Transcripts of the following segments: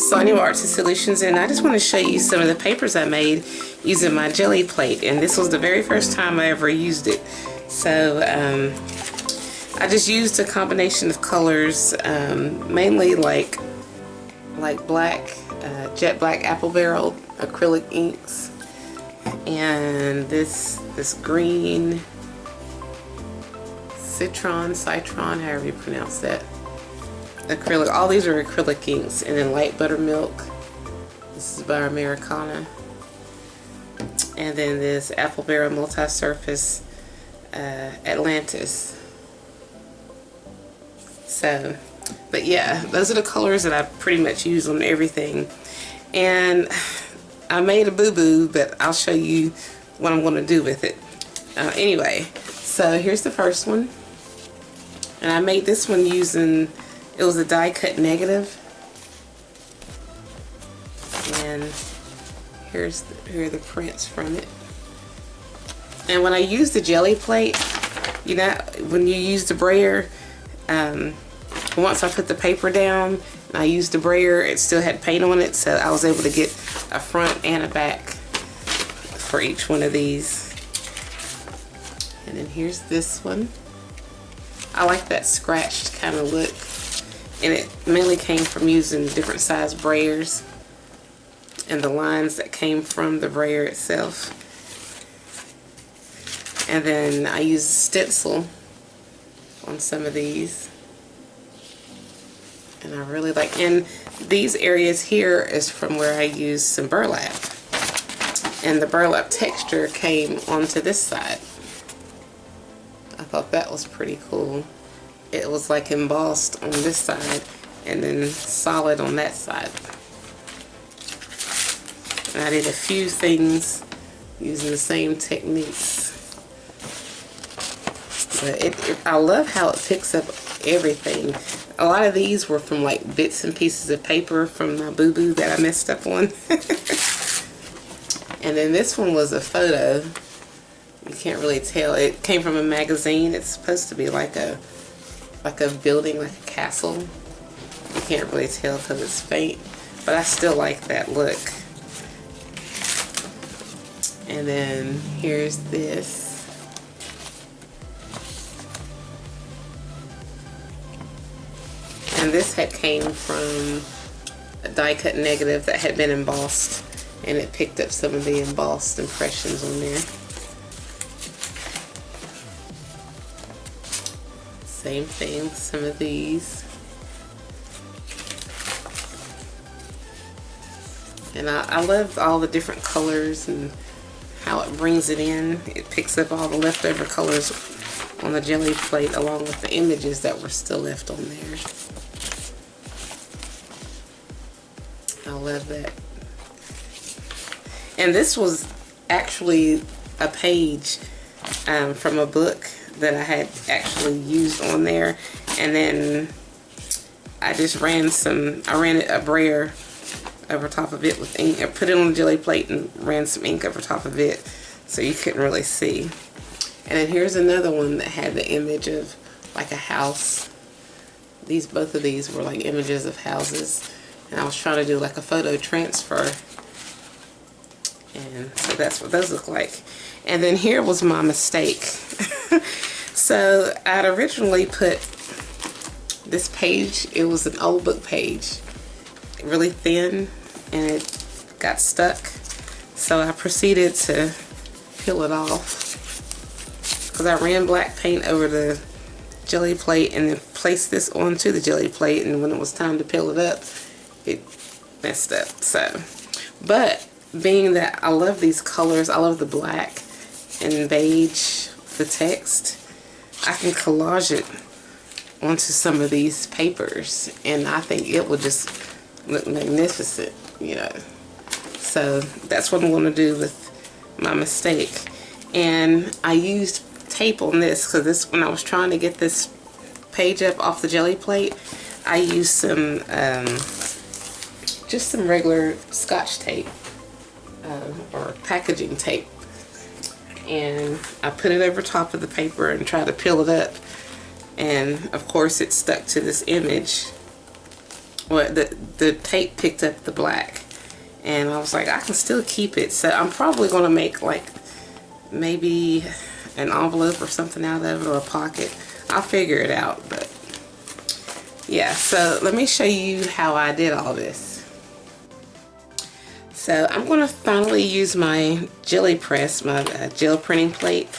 is Sonia with Artsy Solutions, and I just want to show you some of the papers I made using my jelly plate. And this was the very first time I ever used it. So I just used a combination of colors, mainly like black, jet black apple barrel acrylic inks, and this green citron, however you pronounce that, acrylic. All these are acrylic inks. And then light buttermilk, this is by Americana, and then this apple barrel multi-surface Atlantis. So, but yeah, those are the colors that I pretty much use on everything. And I made a boo-boo, but I'll show you what I'm going to do with it. Anyway, so here's the first one. And I made this one using, it was a die cut negative. And here are the prints from it. And when I use the jelly plate, you know, when you use the brayer, once I put the paper down and I used the brayer, it still had paint on it, so I was able to get a front and a back for each one of these. And then here's this one. I like that scratched kind of look, and it mainly came from using different size brayers and the lines that came from the brayer itself. And then I used stencil on some of these, and I really like, and these areas here is from where I used some burlap, and the burlap texture came onto this side. I thought that was pretty cool. It was like embossed on this side and then solid on that side. And I did a few things using the same techniques. But I love how it picks up everything. A lot of these were from like bits and pieces of paper from my boo-boo that I messed up on. And then this one was a photo. You can't really tell. It came from a magazine. It's supposed to be like a building, like a castle. You can't really tell because it's faint, but I still like that look. And then here's this. And this had came from a die cut negative that had been embossed, and it picked up some of the embossed impressions on there. Same thing with some of these. And I love all the different colors and how it brings it in. It picks up all the leftover colors on the jelly plate along with the images that were still left on there. I love that. And this was actually a page from a book that I had actually used on there, and then I just ran a brayer over top of it with ink. I put it on the jelly plate and ran some ink over top of it so you couldn't really see. And then here's another one that had the image of like a house. Both of these were like images of houses, and I was trying to do like a photo transfer, and so that's what those look like. And then here was my mistake. So I'd originally put this page, it was an old book page, really thin, and it got stuck. So I proceeded to peel it off, because I ran black paint over the jelly plate and then placed this onto the jelly plate, and when it was time to peel it up, it messed up. So, but being that I love these colors, I love the black and beige, the text, I can collage it onto some of these papers, and I think it will just look magnificent, you know. So that's what I'm going to do with my mistake. And I used tape on this because this, when I was trying to get this page up off the jelly plate, I used some just some regular Scotch tape or packaging tape, and I put it over top of the paper and tried to peel it up, and of course it stuck to this image well, the tape picked up the black, and I was like, I can still keep it. So I'm probably gonna make like maybe an envelope or something out of it, or a pocket. I'll figure it out. But yeah, so let me show you how I did all this. So I'm going to finally use my jelly press, my gel printing plate,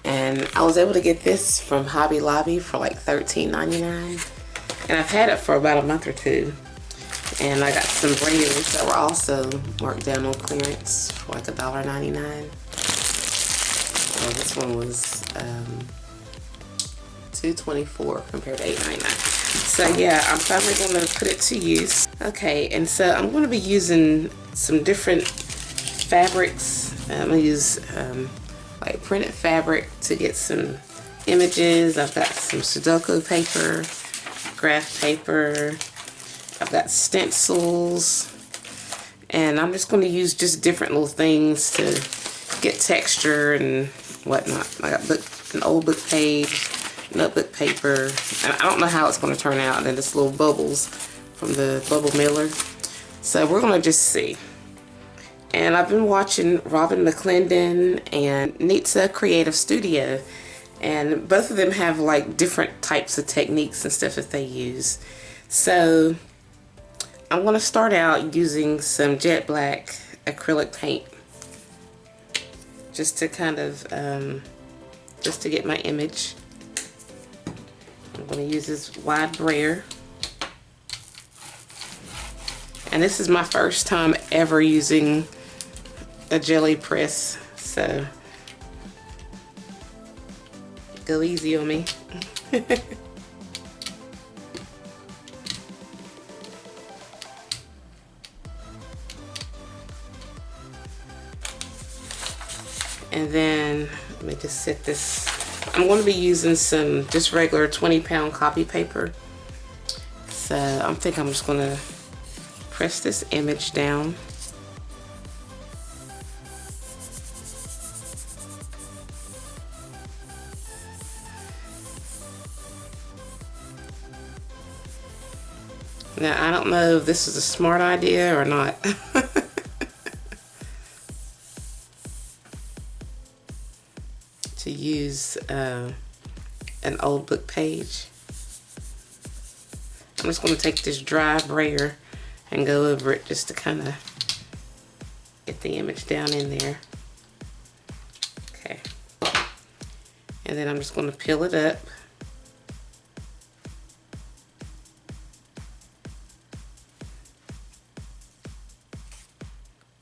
and I was able to get this from Hobby Lobby for like $13.99, and I've had it for about a month or two. And I got some braiders that were also marked down on clearance for like $1.99. Well, this one was $2.24 compared to $8.99. So yeah, I'm probably going to put it to use. Okay, and so I'm going to be using some different fabrics. I'm going to use like printed fabric to get some images. I've got some Sudoku paper, graph paper. I've got stencils. And I'm just going to use just different little things to get texture and whatnot. I got an old book page, notebook paper, and I don't know how it's going to turn out, and then this little bubbles from the bubble miller. So we're going to just see. And I've been watching Robin McClendon and Nitsa Creative Studio, and both of them have like different types of techniques and stuff that they use. So I'm going to start out using some jet black acrylic paint just to kind of just to get my image. I'm going to use this wide brayer, and this is my first time ever using a jelly press, so go easy on me. And then let me just set this. I'm going to be using some just regular 20-pound copy paper. So I think I'm just going to press this image down. Now I don't know if this is a smart idea or not. To use an old book page. I'm just going to take this dry brayer and go over it just to kind of get the image down in there. Okay. And then I'm just going to peel it up.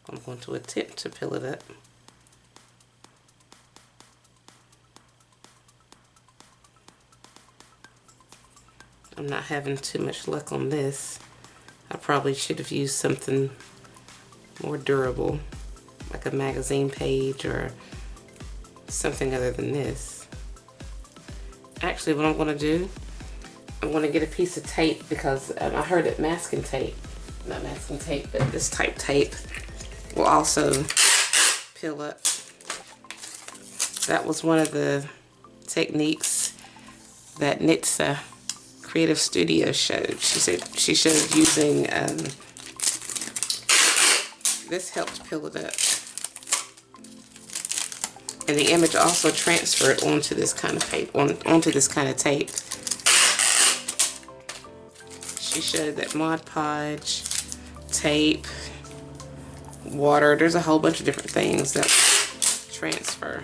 I'm going to attempt to peel it up. I'm not having too much luck on this. I probably should have used something more durable, like a magazine page or something other than this. Actually, what I'm going to do, I'm going to get a piece of tape, because I heard that masking tape, not masking tape, but this type tape will also peel up. That was one of the techniques that Nitsa Creative Studio showed. She showed using this helped peel it up, and the image also transferred onto this kind of tape. Onto this kind of tape. She showed that Mod Podge, tape, water. There's a whole bunch of different things that transfer.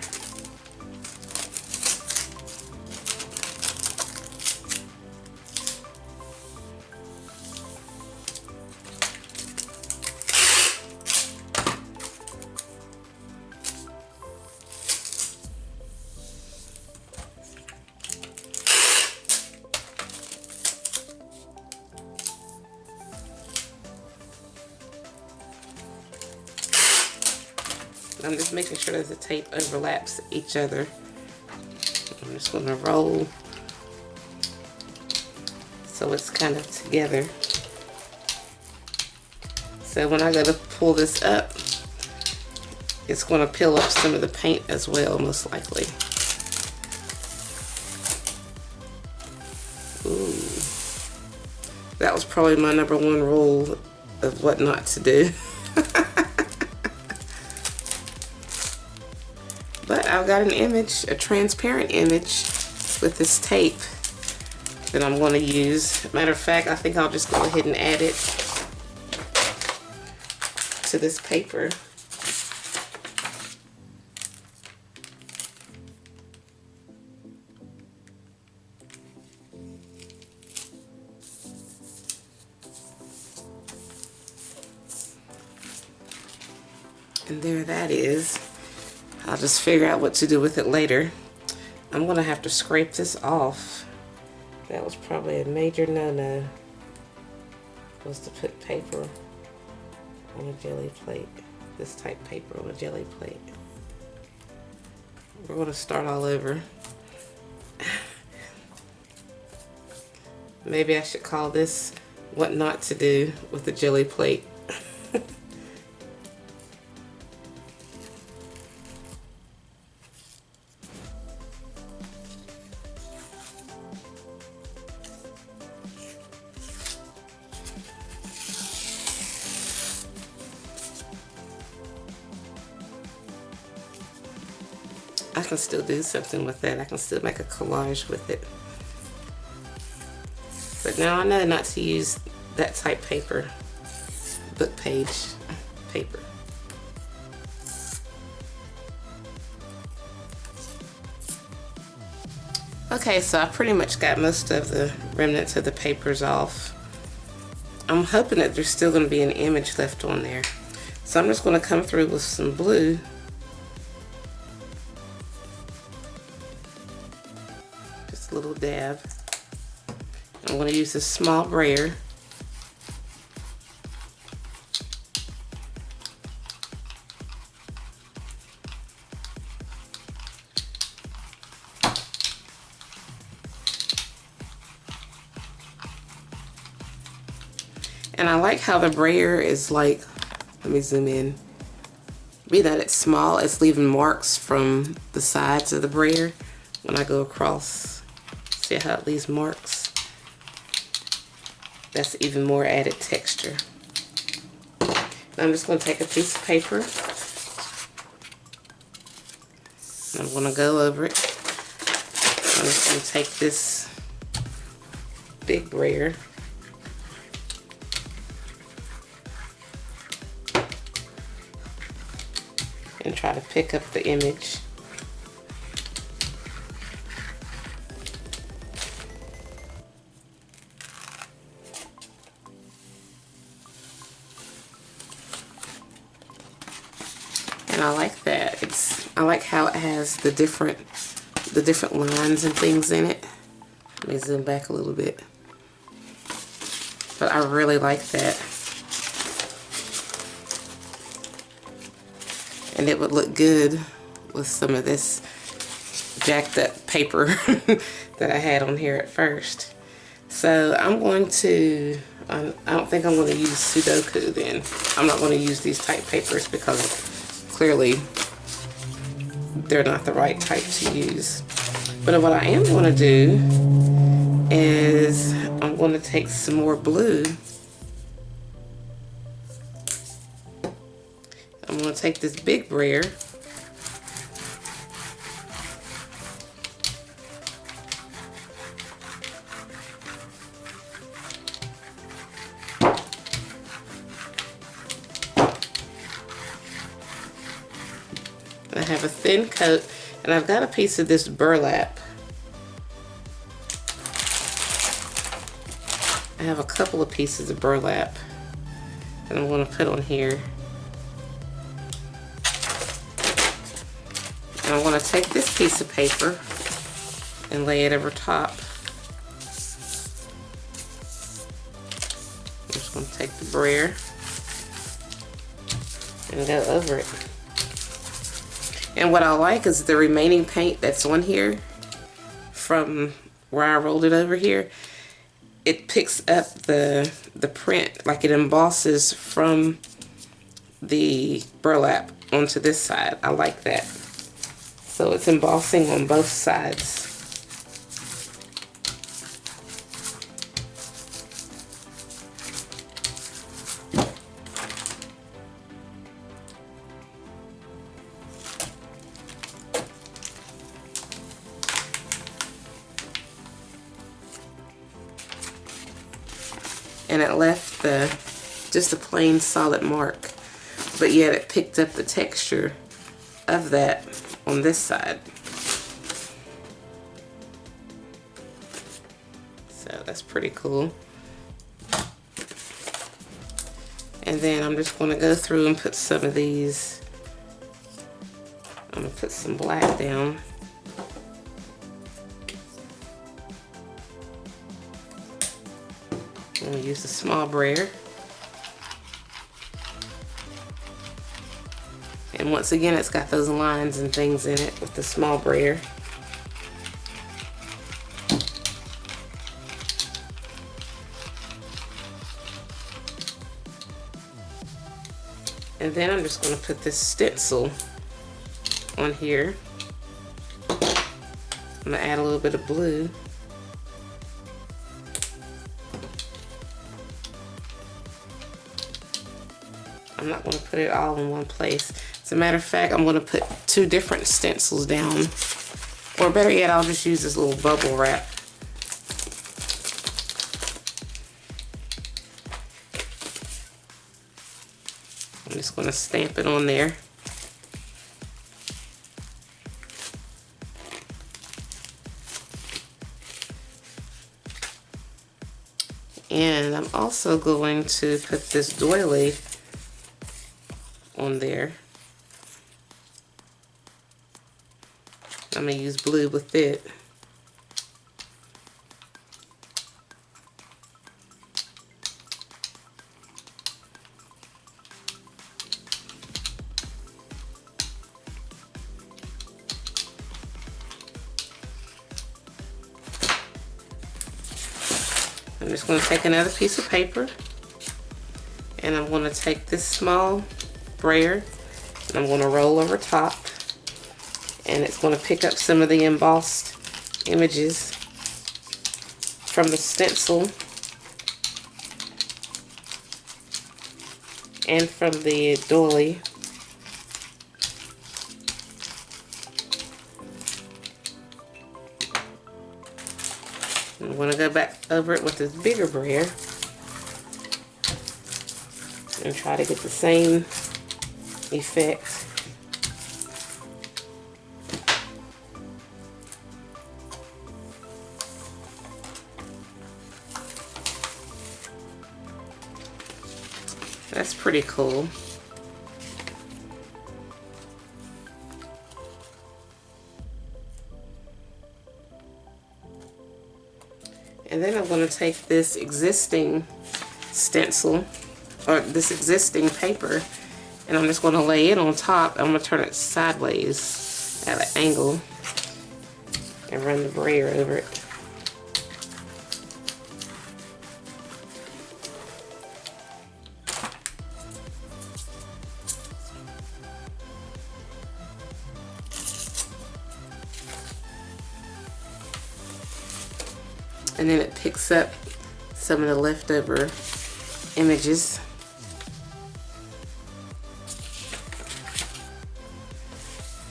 I'm just making sure that the tape overlaps each other. I'm just going to roll so it's kind of together. So when I go to pull this up, it's going to peel up some of the paint as well, most likely. Ooh. That was probably my number one rule of what not to do. But I've got an image, a transparent image with this tape that I'm going to use. Matter of fact, I think I'll just go ahead and add it to this paper. And there that is. I'll just figure out what to do with it later. I'm gonna have to scrape this off. That was probably a major no-no, was to put paper on a jelly plate. This type paper on a jelly plate. We're gonna start all over. Maybe I should call this what not to do with a jelly plate. I can still do something with that. I can still make a collage with it. But now I know not to use that type paper, book page paper. Okay, so I pretty much got most of the remnants of the papers off. I'm hoping that there's still going to be an image left on there. So I'm just going to come through with some blue. Just a little dab. I'm going to use this small brayer. And I like how the brayer is like, let me zoom in. Be that it's small, it's leaving marks from the sides of the brayer when I go across. See how it leaves marks? That's even more added texture. I'm just going to take a piece of paper. I'm going to go over it. I'm just going to take this big brayer and try to pick up the image. And I like that. I like how it has the different lines and things in it. Let me zoom back a little bit. But I really like that. And it would look good with some of this jacked up paper that I had on here at first. So I'm going to, I don't think I'm going to use Sudoku then. I'm not going to use these type papers because clearly they're not the right type to use. But what I am going to do is I'm going to take some more blue. I'm going to take this big brayer I have a thin coat, and I've got a piece of this burlap. I have a couple of pieces of burlap that I'm going to put on here. And I'm going to take this piece of paper and lay it over top. I'm just going to take the brayer and go over it. And what I like is the remaining paint that's on here from where I rolled it over here. It picks up the print, like it embosses from the burlap onto this side. I like that. So it's embossing on both sides. and it left just a plain solid mark, but yet it picked up the texture of that on this side. So that's pretty cool. And then I'm just going to go through and put some of these. I'm going to put some black down. I'm going to use the small brayer. And once again, it's got those lines and things in it with the small brayer. And then I'm just going to put this stencil on here. I'm going to add a little bit of blue. I'm not going to put it all in one place. As a matter of fact, I'm going to put 2 different stencils down. Or better yet, I'll just use this little bubble wrap. I'm just going to stamp it on there. And I'm also going to put this doily on there. I'm going to use blue with it. I'm just going to take another piece of paper, and I'm going to take this small brayer and I'm going to roll over top, and it's going to pick up some of the embossed images from the stencil and from the doily. I'm going to go back over it with this bigger brayer and try to get the same effect. That's pretty cool. And then I'm going to take this existing stencil, or this existing paper, and I'm just going to lay it on top. I'm going to turn it sideways at an angle and run the brayer over it. And then it picks up some of the leftover images.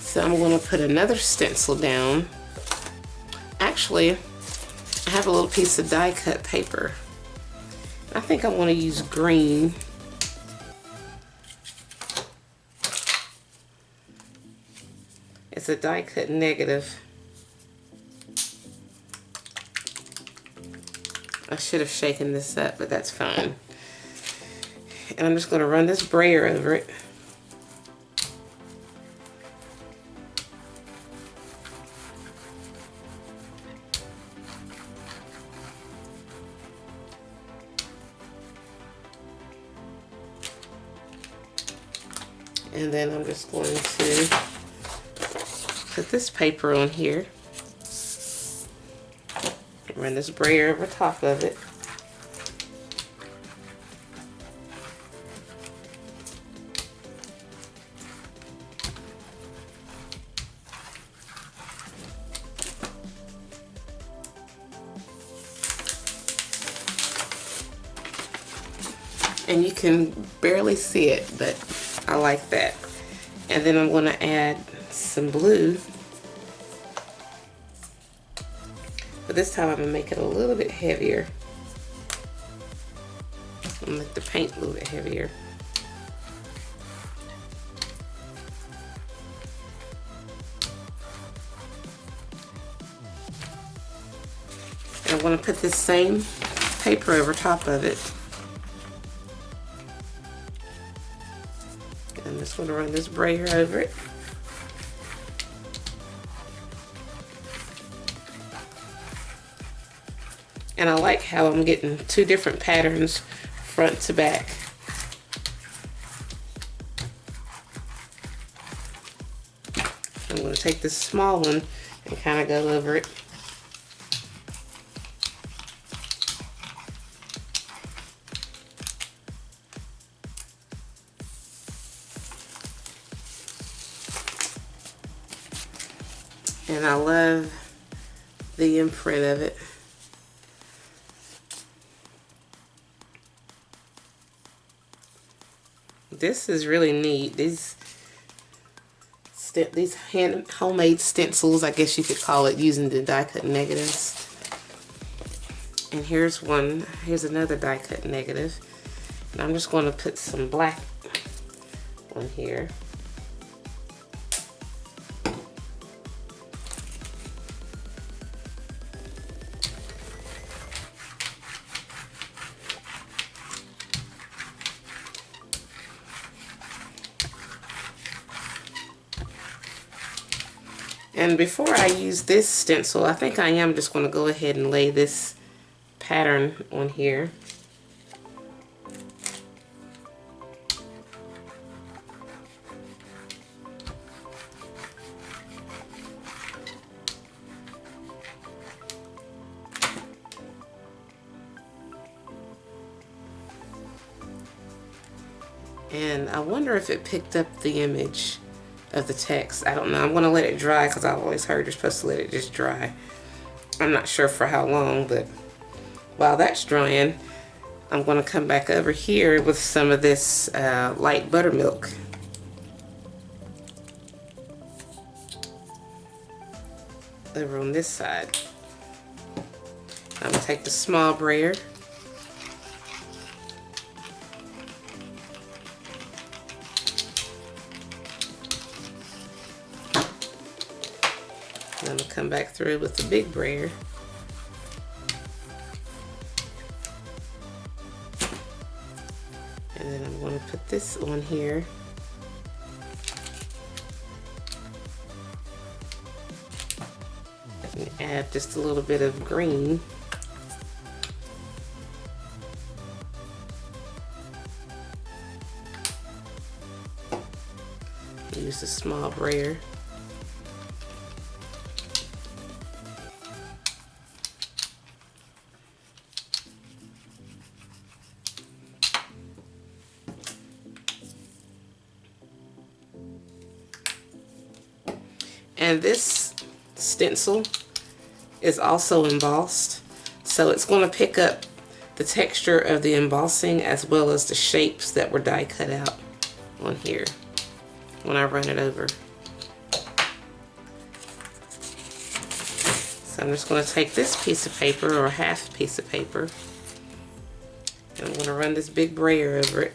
So I'm going to put another stencil down. Actually, I have a little piece of die cut paper. I think I want to use green. It's a die cut negative. I should have shaken this up, but that's fine. And I'm just going to run this brayer over it. And then I'm just going to put this paper on here. Run this brayer over top of it. And you can barely see it, but I like that. And then I'm going to add some blue. But this time I'm going to make it a little bit heavier. and make the paint a little bit heavier. And I'm going to put this same paper over top of it. And I'm just going to run this brayer over it. And I like how I'm getting two different patterns front to back. I'm going to take this small one and kind of go over it. And I love the imprint of it. This is really neat. These homemade stencils, I guess you could call it, using the die cut negatives. And here's one. Here's another die cut negative. And I'm just going to put some black on here. And before I use this stencil, I think I am just going to go ahead and lay this pattern on here. And I wonder if it picked up the image of the text. I don't know. I'm going to let it dry because I've always heard you're supposed to let it just dry. I'm not sure for how long, but while that's drying, I'm going to come back over here with some of this light buttermilk. Over on this side. I'm going to take the small brayer. I'm going to come back through with the big brayer. And then I'm going to put this on here. And add just a little bit of green. Use a small brayer. And this stencil is also embossed, so it's going to pick up the texture of the embossing as well as the shapes that were die cut out on here when I run it over. So I'm just going to take this piece of paper, or half piece of paper, and I'm going to run this big brayer over it.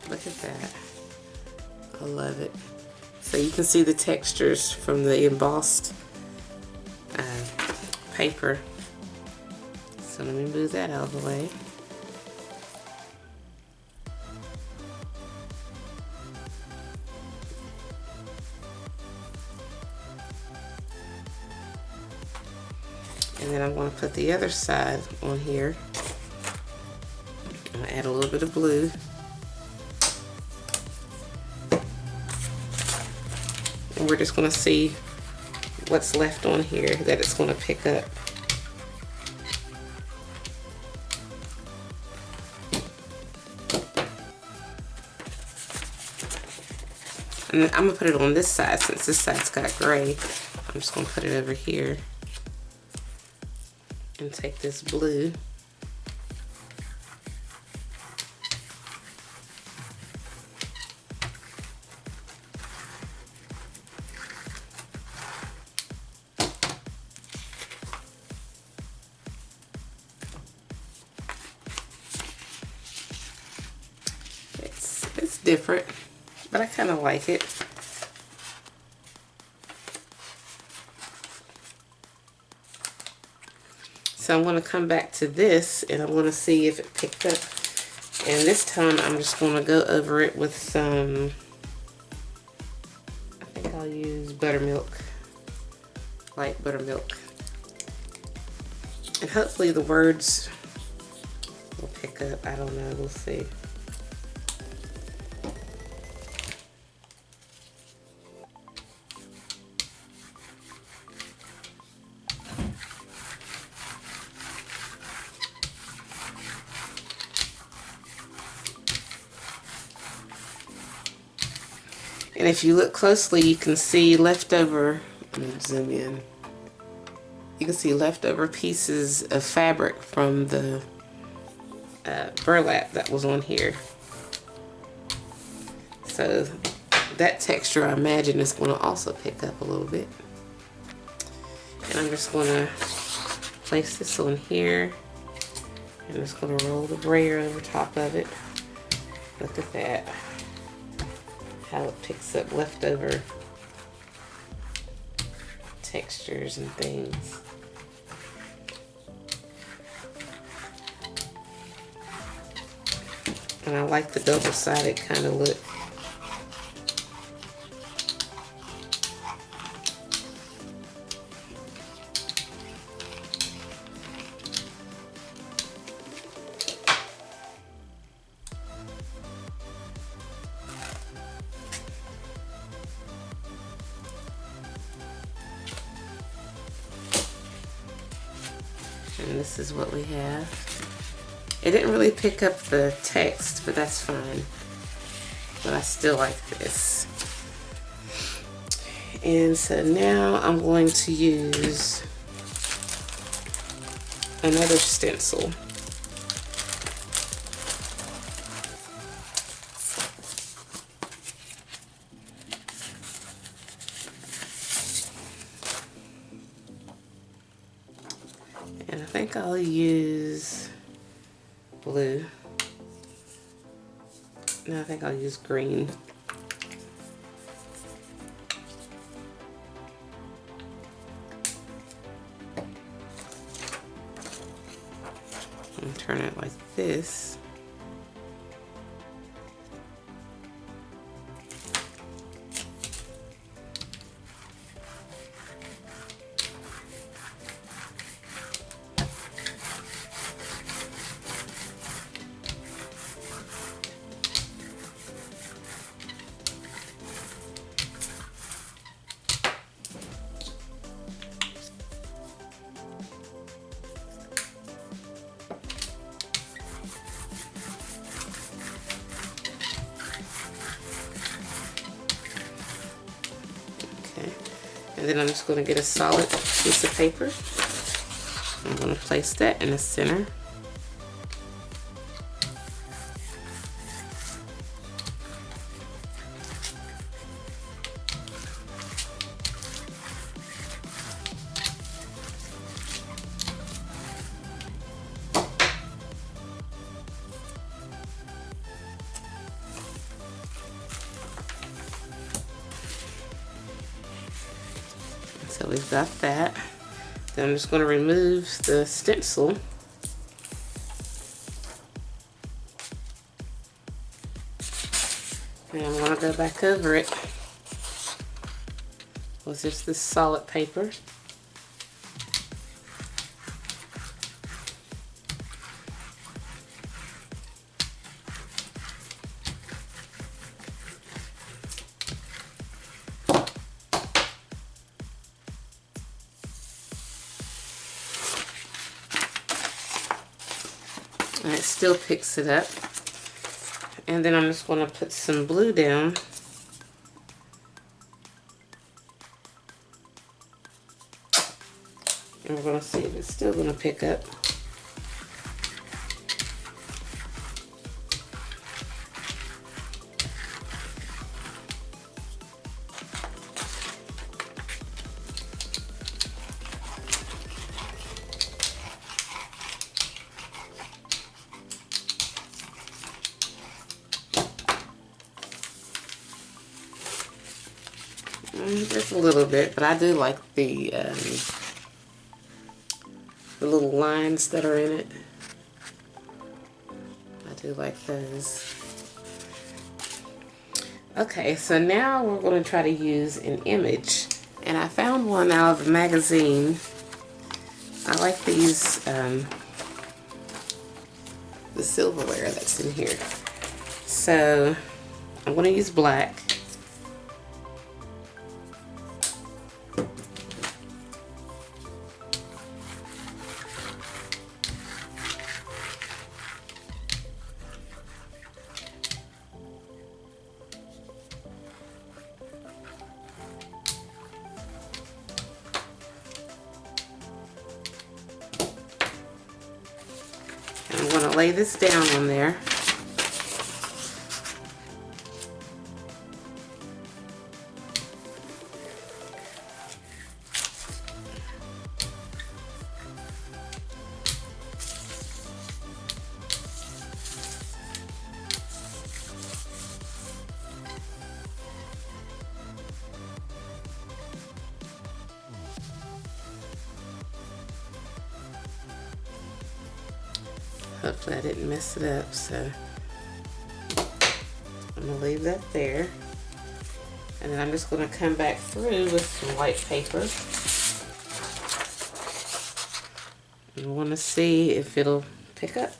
Look at that. I love it. So you can see the textures from the embossed paper. So let me move that out of the way. And then I'm going to put the other side on here. I'm going to add a little bit of blue. And we're just going to see what's left on here that it's going to pick up. And I'm going to put it on this side since this side's got gray. I'm just going to put it over here and take this blue different, but I kind of like it. So I'm going to come back to this and I want to see if it picked up. And this time I'm just going to go over it with some, I think I'll use buttermilk, light buttermilk. And hopefully the words will pick up. I don't know, we'll see. And if you look closely, you can see leftover, let me zoom in. You can see leftover pieces of fabric from the burlap that was on here. So that texture, I imagine, is going to also pick up a little bit. And I'm just going to place this on here. And I'm just going to roll the brayer over top of it. Look at that. How it picks up leftover textures and things. And I like the double-sided kind of look. And this is what we have. It didn't really pick up the text, but that's fine. But I still like this. And so now I'm going to use another stencil. And I think I'll use blue. No, I think I'll use green. And turn it like this. And then I'm just going to get a solid piece of paper. I'm going to place that in the center. So we've got that. Then I'm just going to remove the stencil. And I'm going to go back over it with just this solid paper. And it still picks it up. And then I'm just going to put some blue down. And we're going to see if it's still going to pick up. Just a little bit, but I do like the little lines that are in it. I do like those. Okay, so now we're going to try to use an image. And I found one out of a magazine. I like these, the silverware that's in here. So I'm going to use black. I'm going to lay this down on there. Hopefully I didn't mess it up, so I'm going to leave that there. And then I'm just going to come back through with some white paper. And I want to see if it'll pick up.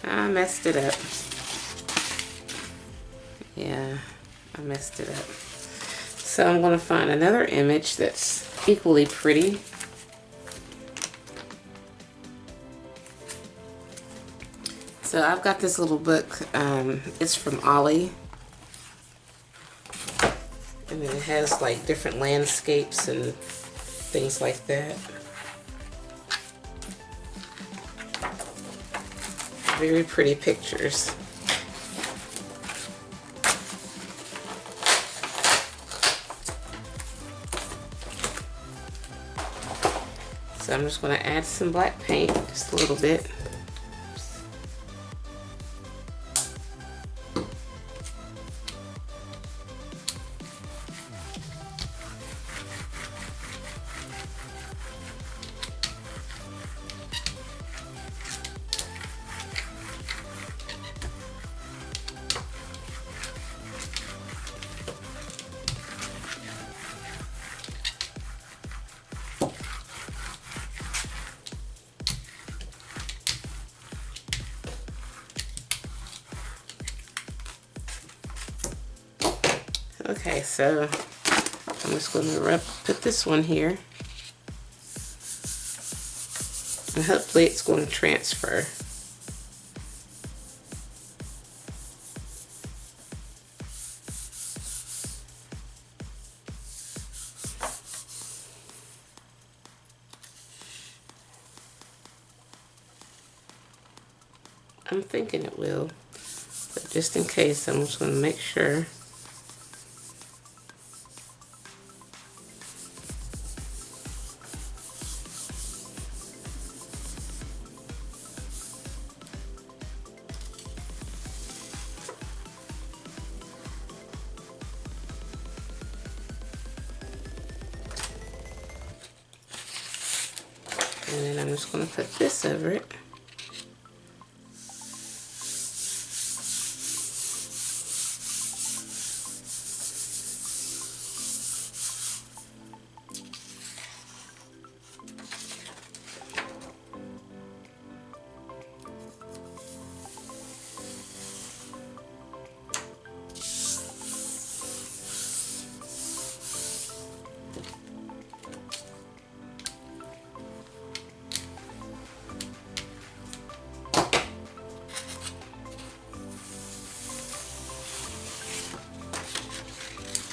I messed it up. Yeah, I messed it up. So I'm going to find another image that's equally pretty. So I've got this little book. It's from Ollie. And it has like different landscapes and things like that. Very pretty pictures. So I'm just going to add some black paint, just a little bit. Okay, so I'm just going to put this one here. And hopefully it's going to transfer. I'm thinking it will, but just in case, I'm just going to make sure. And then I'm just going to put this over it.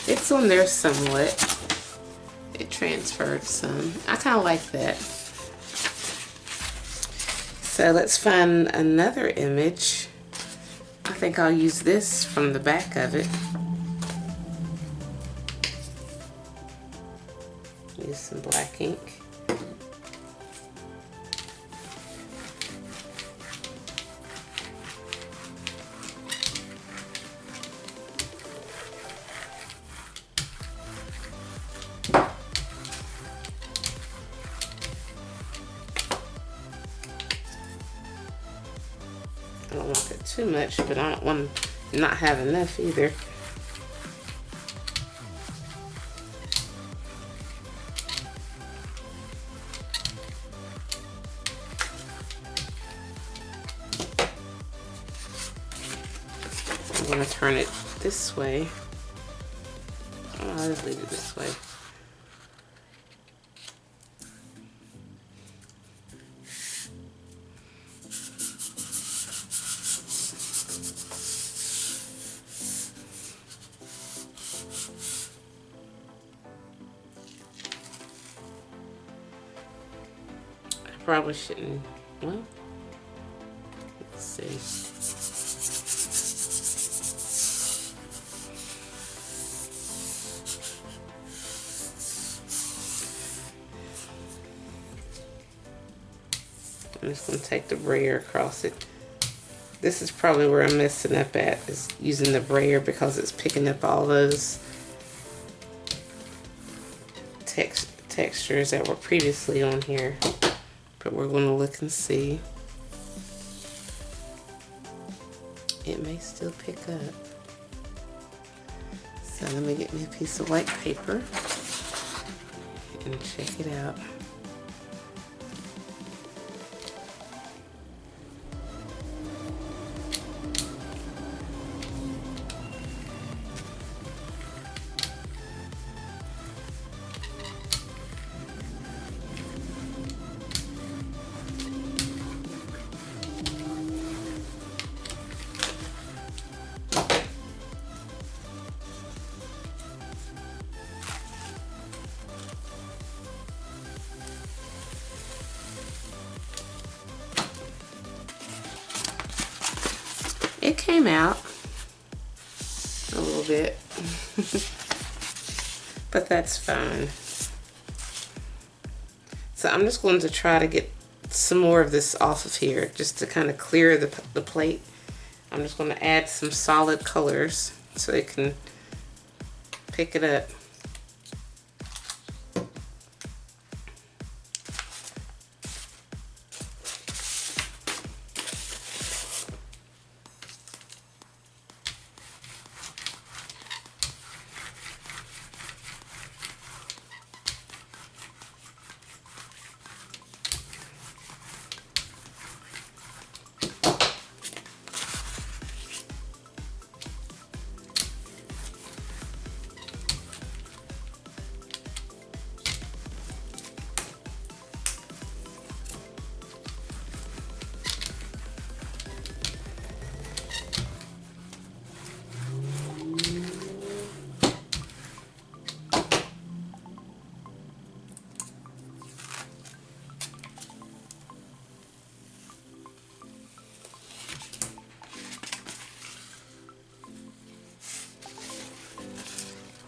It's on there somewhat. It transferred some. I kind of like that. So let's find another image. I think I'll use this from the back of it. Use some black ink. I don't want it too much, but I don't want to not have enough either. I'm going to turn it this way. Oh, I'll just leave it this way. Probably shouldn't. Well, let's see. I'm just going to take the brayer across it. This is probably where I'm messing up at, is using the brayer because it's picking up all those textures that were previously on here. But we're going to look and see. It may still pick up. So let me get me a piece of white paper and check it out. It came out a little bit, but that's fine. So I'm just going to try to get some more of this off of here just to kind of clear the plate. I'm just going to add some solid colors so it can pick it up.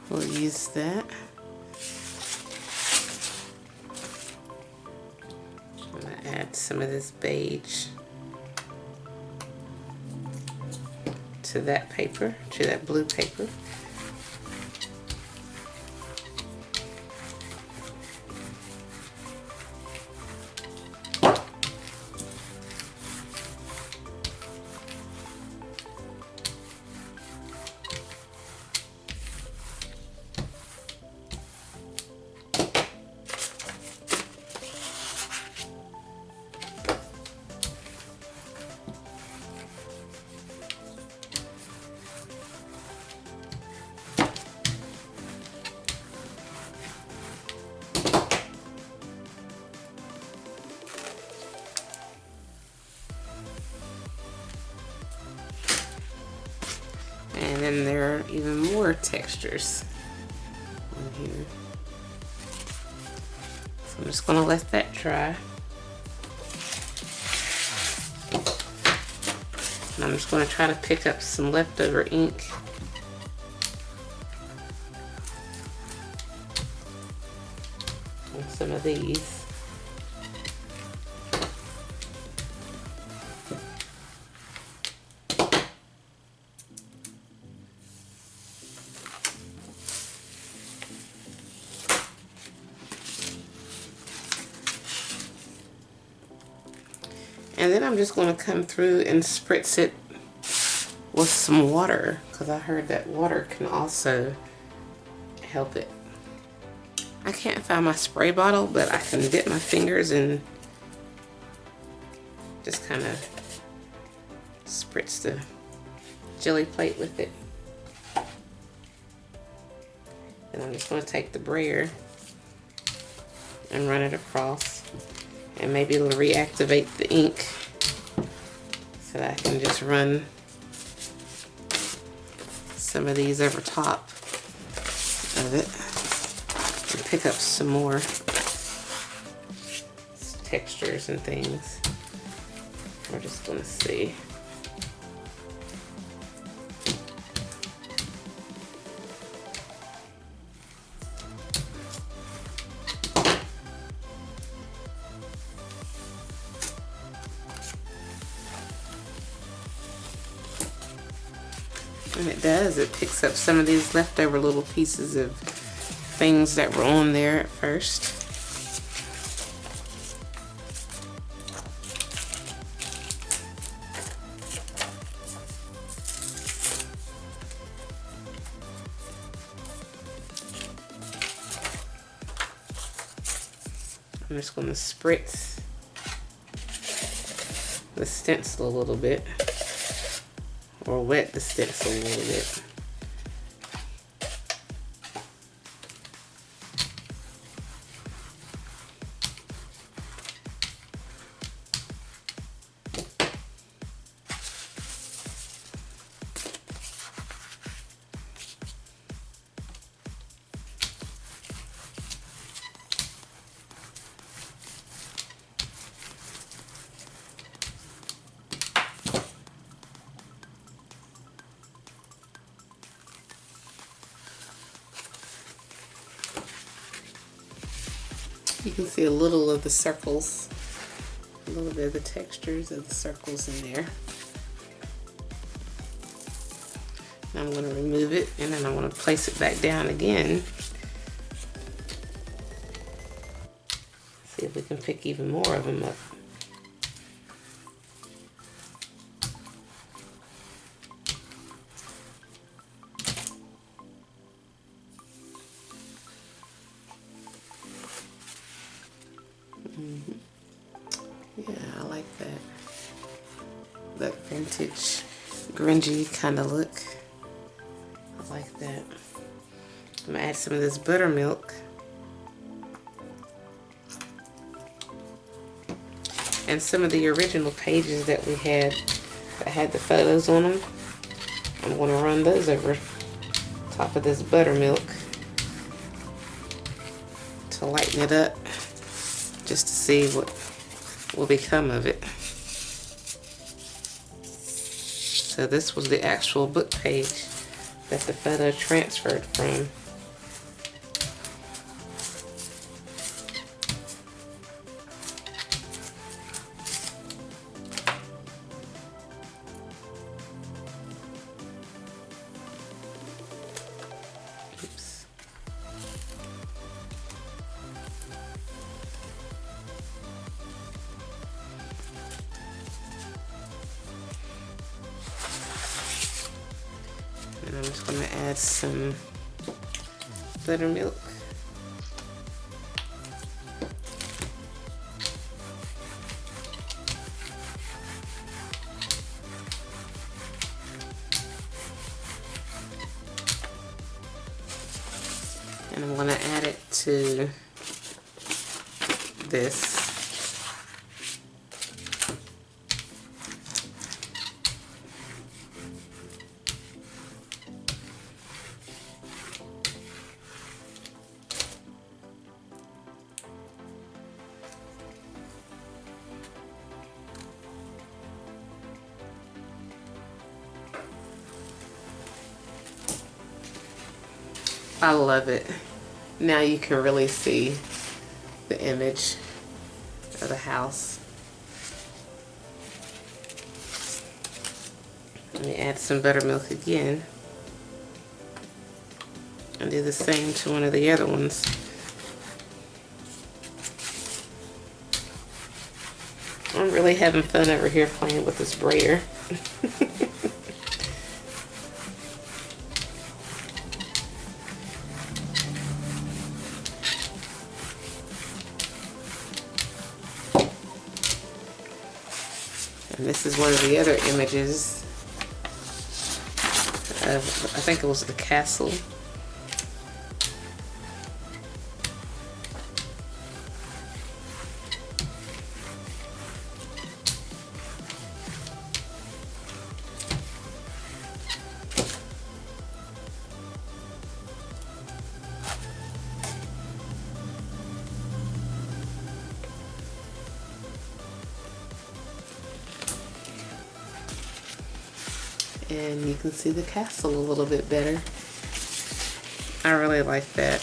We'll use that. I'm going to add some of this beige to that paper, to that blue paper. And then there are even more textures on here. So I'm just going to let that dry. I'm just going to try to pick up some leftover ink. On some of these. And then I'm just going to come through and spritz it with some water, because I heard that water can also help it. I can't find my spray bottle, but I can dip my fingers and just kind of spritz the jelly plate with it. And I'm just going to take the brayer and run it across. And maybe it'll reactivate the ink so that I can just run some of these over top of it and pick up some more textures and things. We're just going to see. And it does, it picks up some of these leftover little pieces of things that were on there at first. I'm just going to spritz the stencil a little bit. Or wet the stencil a little bit. You can see a little of the circles, a little bit of the textures of the circles in there. Now I'm going to remove it, and then I want to place it back down again. See if we can pick even more of them up. Yeah, I like that. That vintage, grungy kind of look. I like that. I'm gonna add some of this buttermilk. And some of the original pages that we had that had the photos on them. I'm gonna run those over top of this buttermilk to lighten it up, just to see what will become of it. So this was the actual book page that the photo transferred from. Oops. And I'm just going to add some buttermilk. And I'm going to add it to this. I love it. Now you can really see the image of the house. Let me add some buttermilk again. And do the same to one of the other ones. I'm really having fun over here playing with this braider. And this is one of the other images of, I think it was the castle. And you can see the castle a little bit better. I really like that.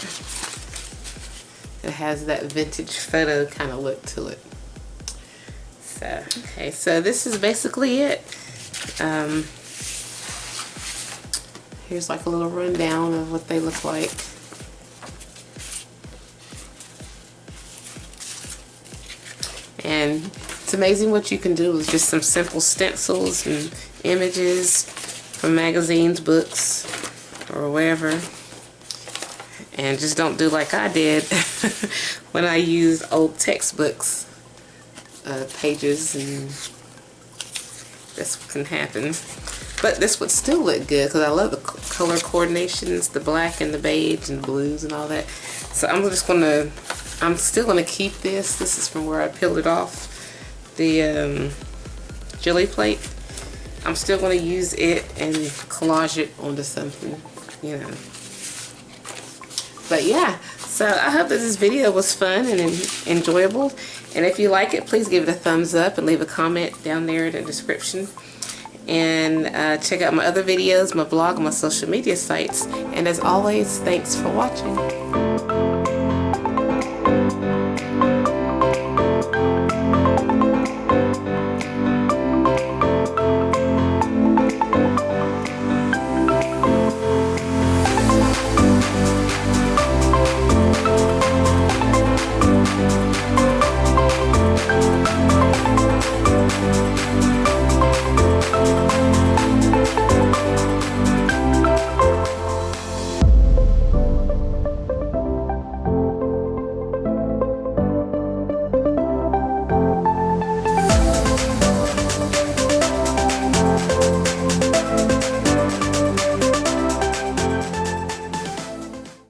It has that vintage photo kind of look to it. So, okay, so this is basically it. Here's like a little rundown of what they look like. And it's amazing what you can do with just some simple stencils and images from magazines, books, or wherever. And just don't do like I did when I used old textbooks, pages, and that's what can happen. But this would still look good because I love the color coordinations, the black and the beige and the blues and all that. So I'm still gonna keep this. This is from where I peeled it off the jelly plate. I'm still gonna use it and collage it onto something, you know. But yeah, so I hope that this video was fun and enjoyable. And if you like it, please give it a thumbs up and leave a comment down there in the description. And check out my other videos, my blog, and my social media sites. And as always, thanks for watching.